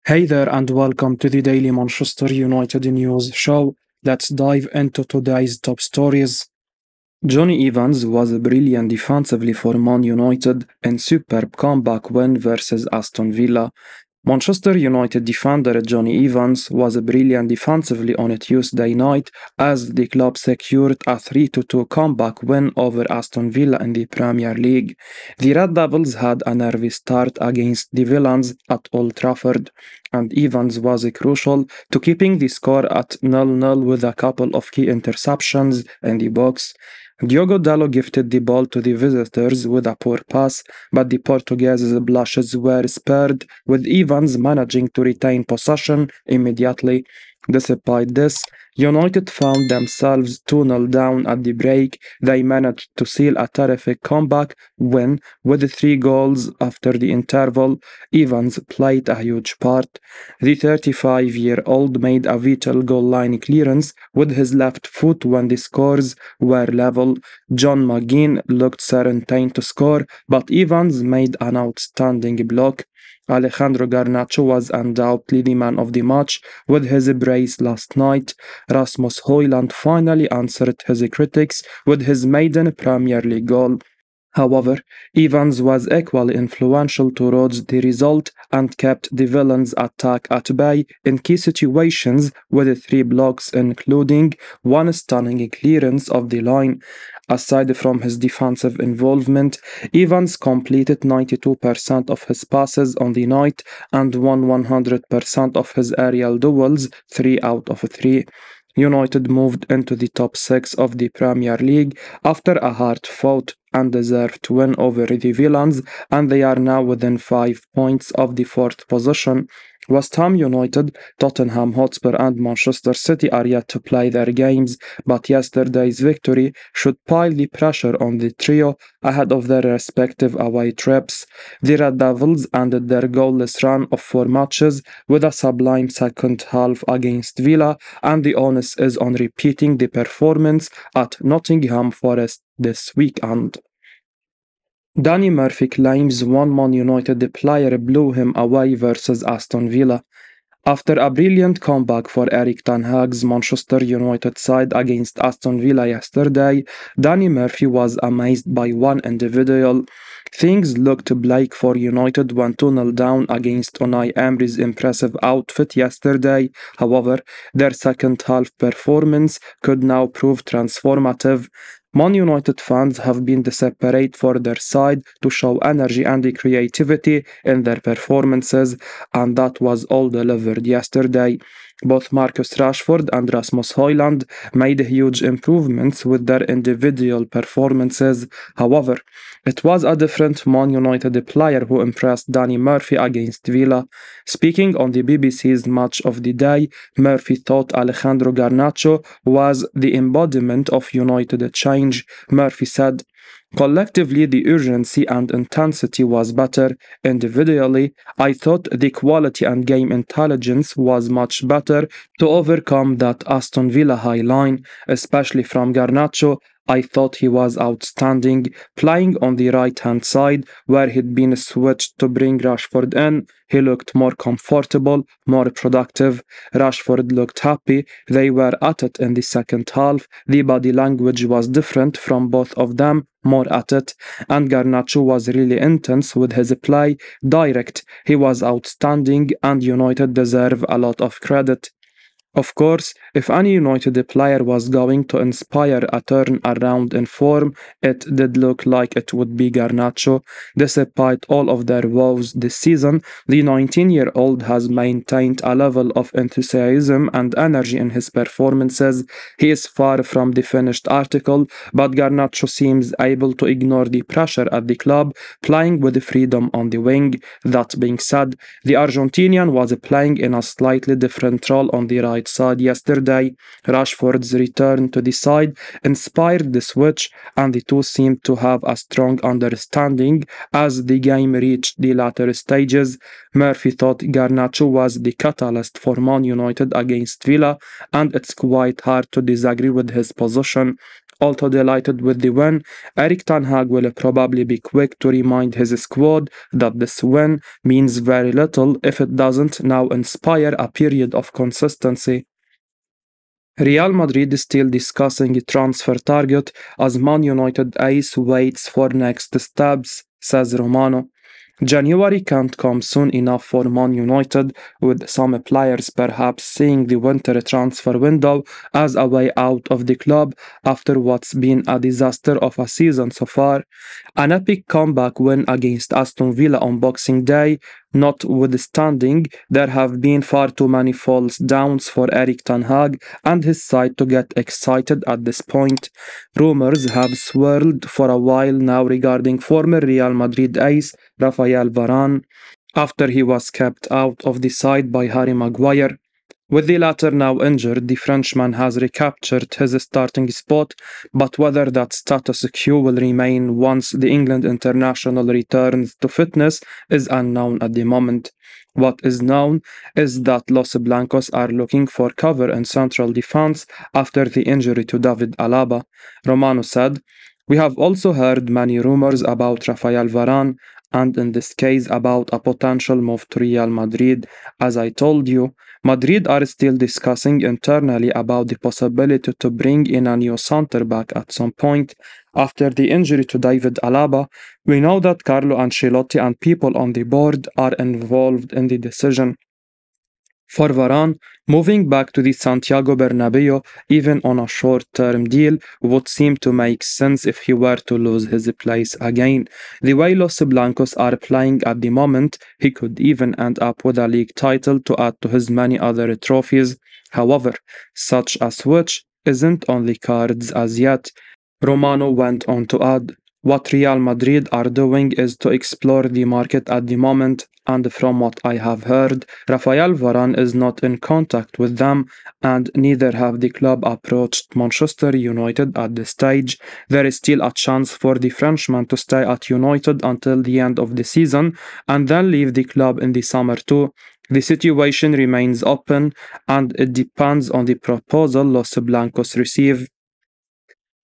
Hey there, and welcome to the Daily Manchester United News Show. Let's dive into today's top stories. Jonny Evans was brilliant defensively for Man United in superb comeback win versus Aston Villa. Manchester United defender Jonny Evans was brilliant defensively on a Tuesday night as the club secured a 3-2 comeback win over Aston Villa in the Premier League. The Red Devils had a nervy start against the Villans at Old Trafford, and Evans was crucial to keeping the score at 0-0 with a couple of key interceptions in the box. Diogo Dalot gifted the ball to the visitors with a poor pass, but the Portuguese's blushes were spared, with Evans managing to retain possession immediately. Despite this, United found themselves 2-0 down at the break. They managed to seal a terrific comeback win with 3 goals after the interval. Evans played a huge part. The 35-year-old made a vital goal line clearance with his left foot when the scores were level. John McGinn looked certain to score, but Evans made an outstanding block. Alejandro Garnacho was undoubtedly the man of the match with his brace last night. Rasmus Højlund finally answered his critics with his maiden Premier League goal. However, Evans was equally influential towards the result and kept the Villans' attack at bay in key situations with 3 blocks, including one stunning clearance of the line. Aside from his defensive involvement, Evans completed 92% of his passes on the night and won 100% of his aerial duels, 3 out of 3. United moved into the top 6 of the Premier League after a hard-fought and deserved win over the Villans, and they are now within 5 points of the 4th position. West Ham United, Tottenham Hotspur and Manchester City are yet to play their games, but yesterday's victory should pile the pressure on the trio ahead of their respective away trips. The Red Devils ended their goalless run of 4 matches with a sublime second half against Villa, and the onus is on repeating the performance at Nottingham Forest this weekend. Danny Murphy claims one Man United player blew him away versus Aston Villa. After a brilliant comeback for Erik Ten Hag's Manchester United side against Aston Villa yesterday, Danny Murphy was amazed by one individual. Things looked bleak for United when 2-0 down against Unai Emery's impressive outfit yesterday. However, their second half performance could now prove transformative. Man United fans have been desperate for their side to show energy and creativity in their performances, and that was all delivered yesterday. Both Marcus Rashford and Rasmus Højlund made huge improvements with their individual performances. However, it was a different Man United player who impressed Danny Murphy against Villa. Speaking on the BBC's Match of the Day, Murphy thought Alejandro Garnacho was the embodiment of United change. Murphy said, "Collectively, the urgency and intensity was better. Individually, I thought the quality and game intelligence was much better to overcome that Aston Villa high line, especially from Garnacho. I thought he was outstanding, playing on the right-hand side where he'd been switched to bring Rashford in. He looked more comfortable, more productive. Rashford looked happy. They were at it in the second half. The body language was different from both of them, more at it. And Garnacho was really intense with his play, direct. He was outstanding, and United deserve a lot of credit." Of course, if any United player was going to inspire a turn around in form, it did look like it would be Garnacho. Despite all of their woes this season, the 19-year-old has maintained a level of enthusiasm and energy in his performances. He is far from the finished article, but Garnacho seems able to ignore the pressure at the club, playing with freedom on the wing. That being said, the Argentinian was playing in a slightly different role on the right side yesterday. Rashford's return to the side inspired the switch, and the two seemed to have a strong understanding as the game reached the latter stages. Murphy thought Garnacho was the catalyst for Man United against Villa, and it's quite hard to disagree with his position. Although delighted with the win, Erik Ten Hag will probably be quick to remind his squad that this win means very little if it doesn't now inspire a period of consistency. Real Madrid is still discussing a transfer target as Man United ace waits for next steps, says Romano. January can't come soon enough for Man United, with some players perhaps seeing the winter transfer window as a way out of the club after what's been a disaster of a season so far. An epic comeback win against Aston Villa on Boxing Day notwithstanding, there have been far too many falls downs for Erik Ten Hag and his side to get excited at this point. Rumors have swirled for a while now regarding former Real Madrid ace Rafael Varane after he was kept out of the side by Harry Maguire. With the latter now injured, the Frenchman has recaptured his starting spot, but whether that status quo will remain once the England international returns to fitness is unknown at the moment. What is known is that Los Blancos are looking for cover in central defense after the injury to David Alaba. Romano said, "We have also heard many rumors about Rafael Varane, and in this case about a potential move to Real Madrid. As I told you, Madrid are still discussing internally about the possibility to bring in a new centre-back at some point. After the injury to David Alaba, we know that Carlo Ancelotti and people on the board are involved in the decision. For Varane, moving back to the Santiago Bernabeu, even on a short-term deal, would seem to make sense if he were to lose his place again. The way Los Blancos are playing at the moment, he could even end up with a league title to add to his many other trophies. However, such a switch isn't on the cards as yet." Romano went on to add, "What Real Madrid are doing is to explore the market at the moment, and from what I have heard, Rafael Varane is not in contact with them, and neither have the club approached Manchester United at this stage. There is still a chance for the Frenchman to stay at United until the end of the season, and then leave the club in the summer too. The situation remains open, and it depends on the proposal Los Blancos receive."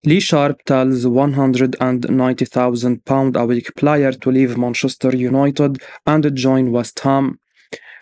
Lee Sharp tells £190,000 a week player to leave Manchester United and join West Ham.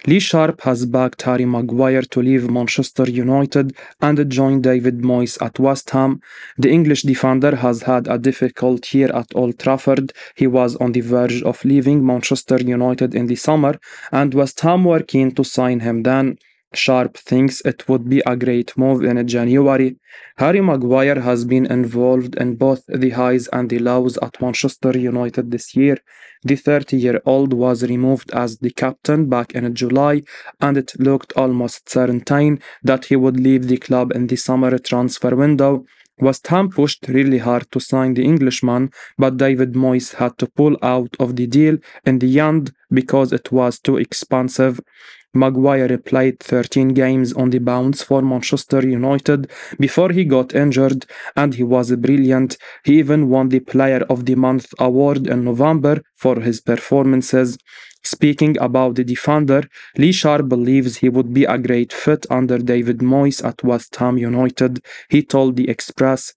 Lee Sharp has backed Harry Maguire to leave Manchester United and join David Moyes at West Ham. The English defender has had a difficult year at Old Trafford. He was on the verge of leaving Manchester United in the summer, and West Ham were keen to sign him then. Sharp thinks it would be a great move in January. Harry Maguire has been involved in both the highs and the lows at Manchester United this year. The 30-year-old was removed as the captain back in July, and it looked almost certain that he would leave the club in the summer transfer window. West Ham pushed really hard to sign the Englishman, but David Moyes had to pull out of the deal in the end because it was too expensive. Maguire played 13 games on the bounce for Manchester United before he got injured, and he was brilliant. He even won the Player of the Month award in November for his performances. Speaking about the defender, Lee Sharp believes he would be a great fit under David Moyes at West Ham United. He told The Express,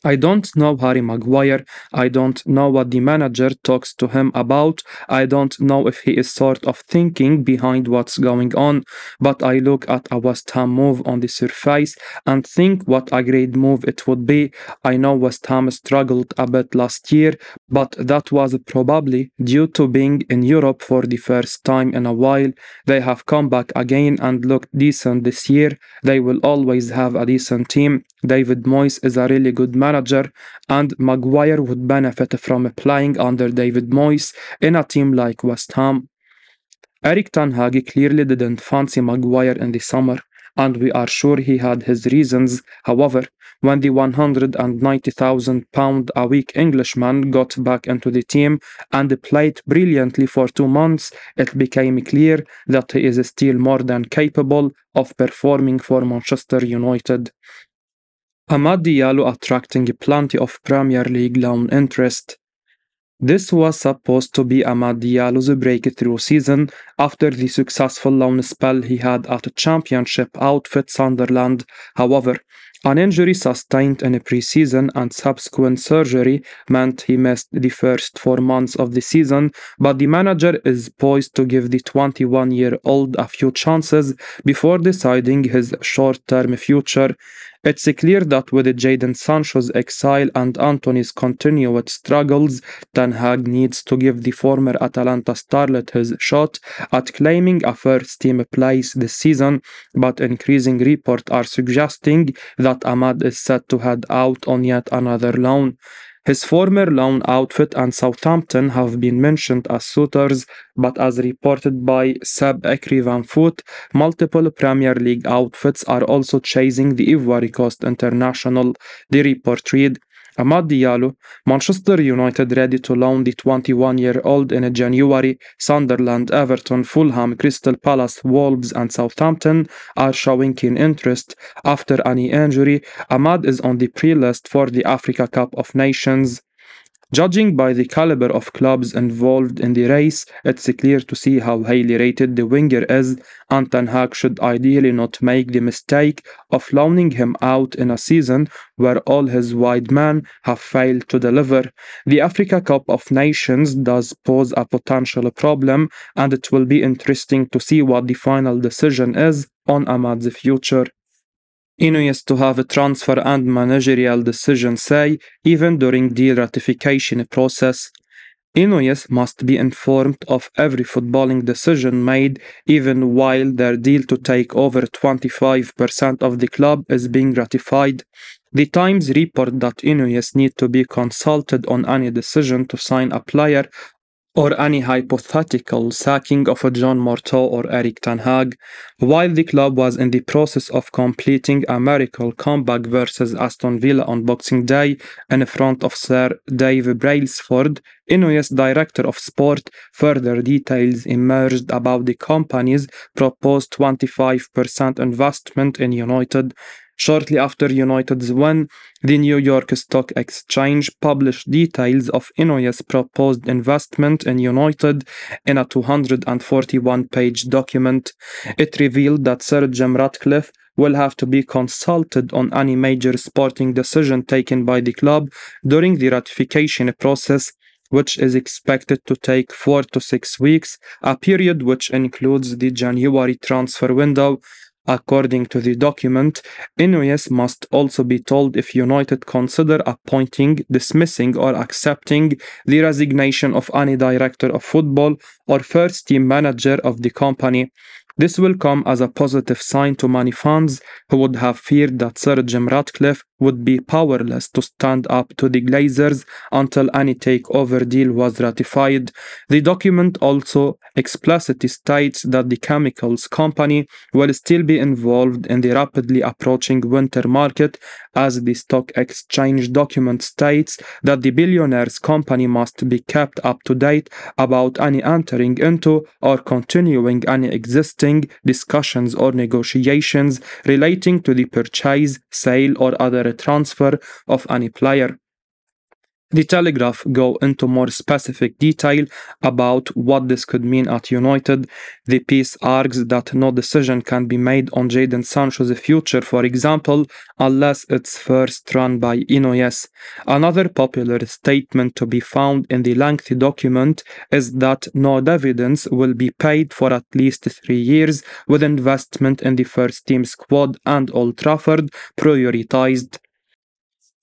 "I don't know Harry Maguire. I don't know what the manager talks to him about. I don't know if he is sort of thinking behind what's going on. But I look at a West Ham move on the surface and think what a great move it would be. I know West Ham struggled a bit last year, but that was probably due to being in Europe for the first time in a while. They have come back again and looked decent this year. They will always have a decent team. David Moyes is a really good manager, and Maguire would benefit from playing under David Moyes in a team like West Ham." Erik Ten Hag clearly didn't fancy Maguire in the summer, and we are sure he had his reasons. However, when the £190,000 a week Englishman got back into the team and played brilliantly for 2 months, it became clear that he is still more than capable of performing for Manchester United. Amad Diallo attracting plenty of Premier League loan interest. This was supposed to be Amad Diallo's breakthrough season after the successful loan spell he had at Championship outfit Sunderland. However, An injury sustained in a preseason and subsequent surgery meant he missed the first 4 months of the season, but the manager is poised to give the 21-year-old a few chances before deciding his short-term future. It's clear that with Jadon Sancho's exile and Antony's continued struggles, Ten Hag needs to give the former Atalanta starlet his shot at claiming a first-team place this season, but increasing reports are suggesting that Ahmad is set to head out on yet another loan. His former loan outfit and Southampton have been mentioned as suitors, but as reported by Seb Ekri Van Foot, multiple Premier League outfits are also chasing the Ivory Coast international. The report read, Amad Diallo, Manchester United ready to loan the 21-year-old in January. Sunderland, Everton, Fulham, Crystal Palace, Wolves and Southampton are showing keen interest. After any injury, Ahmad is on the pre-list for the Africa Cup of Nations. Judging by the caliber of clubs involved in the race, it's clear to see how highly rated the winger is, and Ten Hag should ideally not make the mistake of loaning him out in a season where all his wide men have failed to deliver. The Africa Cup of Nations does pose a potential problem, and it will be interesting to see what the final decision is on Ahmad's future. Ineos to have a transfer and managerial decision say even during deal ratification process. Ineos must be informed of every footballing decision made even while their deal to take over 25% of the club is being ratified. The Times report that Ineos need to be consulted on any decision to sign a player or any hypothetical sacking of a John Morteau or Erik Ten Hag. While the club was in the process of completing a miracle comeback versus Aston Villa on Boxing Day in front of Sir Dave Brailsford, Ineos Director of Sport, further details emerged about the company's proposed 25% investment in United. Shortly after United's win, the New York Stock Exchange published details of Ineos' proposed investment in United in a 241-page document. It revealed that Sir Jim Ratcliffe will have to be consulted on any major sporting decision taken by the club during the ratification process, which is expected to take 4 to 6 weeks, a period which includes the January transfer window. According to the document, Ineos must also be told if United consider appointing, dismissing or accepting the resignation of any director of football or first-team manager of the company. This will come as a positive sign to many fans who would have feared that Sir Jim Ratcliffe would be powerless to stand up to the Glazers until any takeover deal was ratified. The document also explicitly states that the chemicals company will still be involved in the rapidly approaching winter market, as the stock exchange document states that the billionaire's company must be kept up to date about any entering into or continuing any existing discussions or negotiations relating to the purchase, sale, or other transfer of any player. The Telegraph go into more specific detail about what this could mean at United. The piece argues that no decision can be made on Jadon Sancho's future, for example, unless it's first run by Ineos. Another popular statement to be found in the lengthy document is that no dividends will be paid for at least 3 years, with investment in the first team squad and Old Trafford prioritized.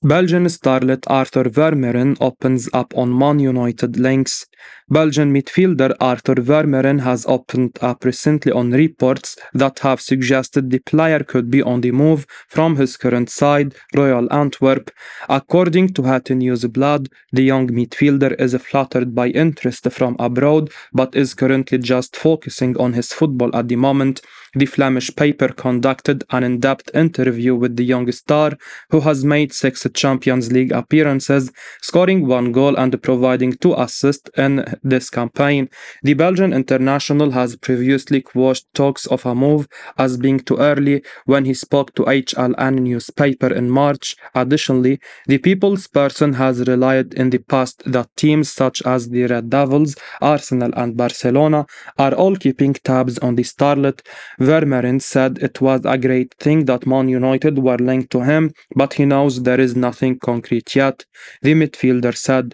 Belgian starlet Arthur Vermeeren opens up on Man United links. Belgian midfielder Arthur Vermeeren has opened up recently on reports that have suggested the player could be on the move from his current side, Royal Antwerp. According to Het Nieuwsblad, the young midfielder is flattered by interest from abroad, but is currently just focusing on his football at the moment. The Flemish paper conducted an in-depth interview with the young star, who has made 6 Champions League appearances, scoring 1 goal and providing 2 assists in this campaign. The Belgian international has previously quashed talks of a move as being too early when he spoke to HLN newspaper in March. Additionally, the People's Person has relied in the past that teams such as the Red Devils, Arsenal and Barcelona are all keeping tabs on the starlet. Vermeeren said it was a great thing that Man United were linked to him, but he knows there is nothing concrete yet. The midfielder said,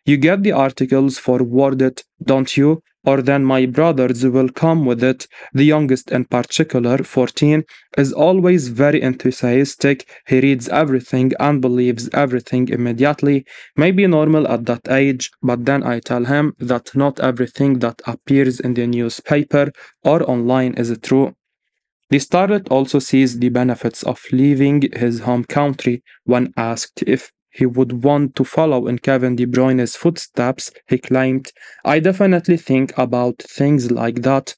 "You get the articles for Word It, don't you? Or then my brothers will come with it." The youngest in particular, 14, is always very enthusiastic. He reads everything and believes everything immediately. Maybe normal at that age, but then I tell him that not everything that appears in the newspaper or online is true. The starlet also sees the benefits of leaving his home country. When asked if he would want to follow in Kevin De Bruyne's footsteps, he claimed, "I definitely think about things like that."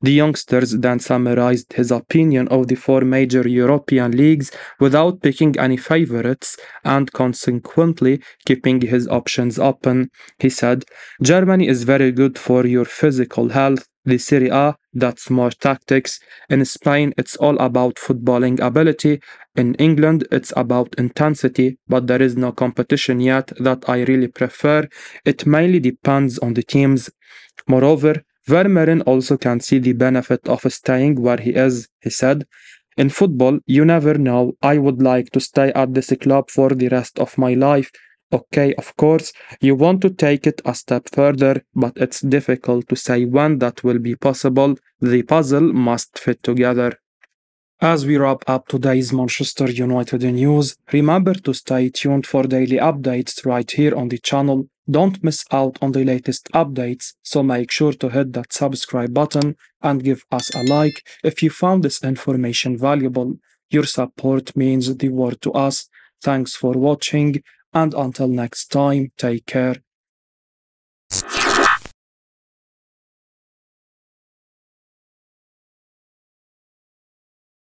The youngsters then summarized his opinion of the four major European leagues without picking any favorites and consequently keeping his options open. He said, "Germany is very good for your physical health. The Serie A, that's more tactics. In Spain, it's all about footballing ability. In England, it's about intensity, but there is no competition yet that I really prefer. It mainly depends on the teams." Moreover, Vermeeren also can see the benefit of staying where he is. He said, "In football, you never know. I would like to stay at this club for the rest of my life. Okay, of course, you want to take it a step further, but it's difficult to say when that will be possible. The puzzle must fit together." As we wrap up today's Manchester United news, remember to stay tuned for daily updates right here on the channel. Don't miss out on the latest updates, so make sure to hit that subscribe button and give us a like if you found this information valuable. Your support means the world to us. Thanks for watching, and until next time, take care.